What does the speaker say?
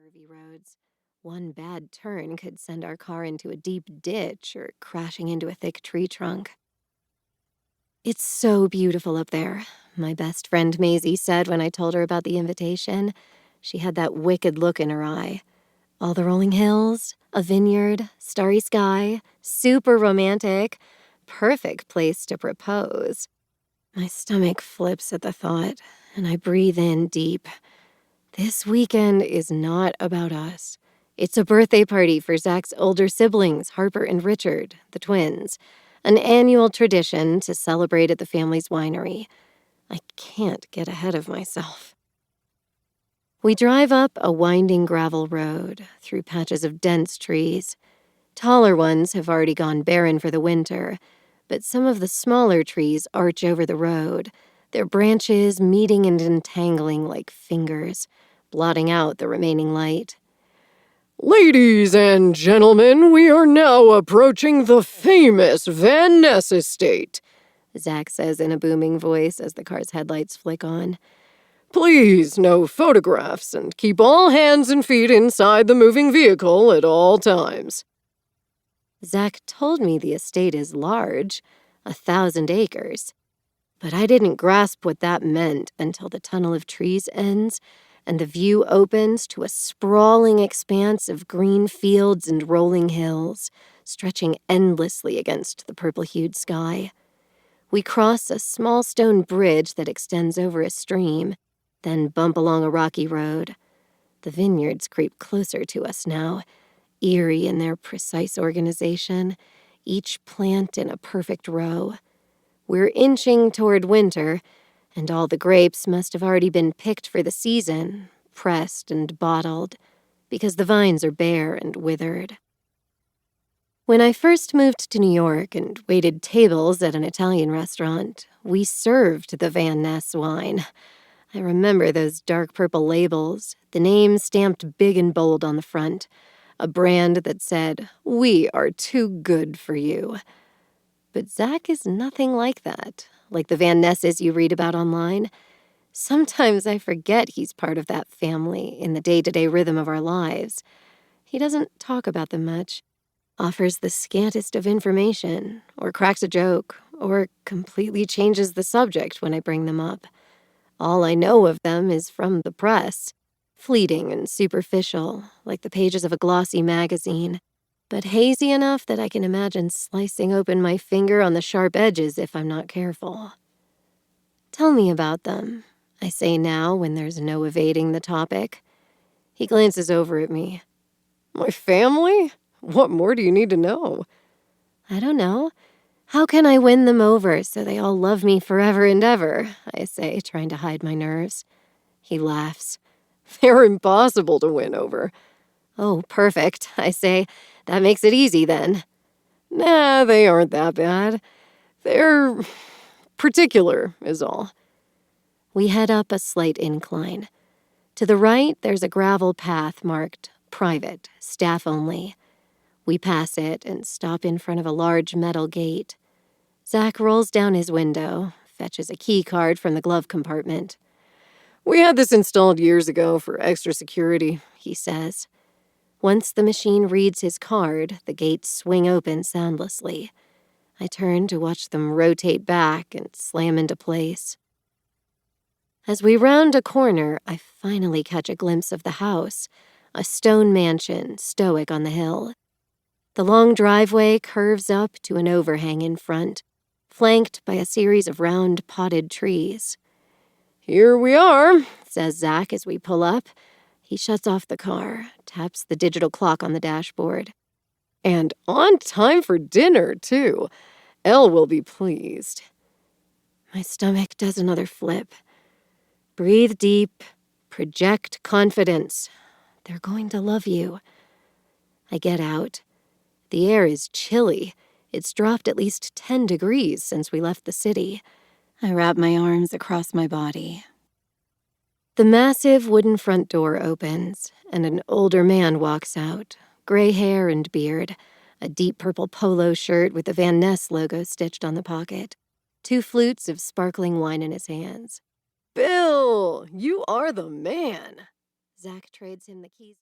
curvy roads. One bad turn could send our car into a deep ditch or crashing into a thick tree trunk. It's so beautiful up there, my best friend Maisie said when I told her about the invitation. She had that wicked look in her eye. All the rolling hills, a vineyard, starry sky, super romantic, perfect place to propose. My stomach flips at the thought, and I breathe in deep. This weekend is not about us. It's a birthday party for Zach's older siblings, Harper and Richard, the twins. An annual tradition to celebrate at the family's winery. I can't get ahead of myself. We drive up a winding gravel road through patches of dense trees. Taller ones have already gone barren for the winter, but some of the smaller trees arch over the road, their branches meeting and entangling like fingers, blotting out the remaining light. Ladies and gentlemen, we are now approaching the famous Van Ness estate, Zach says in a booming voice as the car's headlights flick on. Please, no photographs, and keep all hands and feet inside the moving vehicle at all times. Zach told me the estate is large, 1,000 acres. But I didn't grasp what that meant until the tunnel of trees ends and the view opens to a sprawling expanse of green fields and rolling hills, stretching endlessly against the purple-hued sky. We cross a small stone bridge that extends over a stream, then bump along a rocky road. The vineyards creep closer to us now, eerie in their precise organization, each plant in a perfect row. We're inching toward winter, and all the grapes must have already been picked for the season, pressed and bottled, because the vines are bare and withered. When I first moved to New York and waited tables at an Italian restaurant, we served the Van Ness wine. I remember those dark purple labels, the name stamped big and bold on the front, a brand that said, "We are too good for you." But Zach is nothing like that, like the Van Nesses you read about online. Sometimes I forget he's part of that family in the day-to-day rhythm of our lives. He doesn't talk about them much, offers the scantest of information, or cracks a joke, or completely changes the subject when I bring them up. All I know of them is from the press, fleeting and superficial, like the pages of a glossy magazine, but hazy enough that I can imagine slicing open my finger on the sharp edges if I'm not careful. Tell me about them, I say now when there's no evading the topic. He glances over at me. My family? What more do you need to know? I don't know. How can I win them over so they all love me forever and ever? I say, trying to hide my nerves. He laughs. They're impossible to win over. Oh, perfect, I say. That makes it easy, then. Nah, they aren't that bad. They're particular, is all. We head up a slight incline. To the right, there's a gravel path marked private, staff only. We pass it and stop in front of a large metal gate. Zach rolls down his window, fetches a key card from the glove compartment. We had this installed years ago for extra security, he says. Once the machine reads his card, the gates swing open soundlessly. I turn to watch them rotate back and slam into place. As we round a corner, I finally catch a glimpse of the house, a stone mansion stoic on the hill. The long driveway curves up to an overhang in front, flanked by a series of round potted trees. Here we are, says Zach as we pull up. He shuts off the car, taps the digital clock on the dashboard. And on time for dinner, too. Elle will be pleased. My stomach does another flip. Breathe deep, project confidence. They're going to love you. I get out. The air is chilly. It's dropped at least 10 degrees since we left the city. I wrap my arms across my body. The massive wooden front door opens, and an older man walks out, gray hair and beard, a deep purple polo shirt with the Van Ness logo stitched on the pocket, 2 flutes of sparkling wine in his hands. Bill, you are the man. Zach trades him the keys.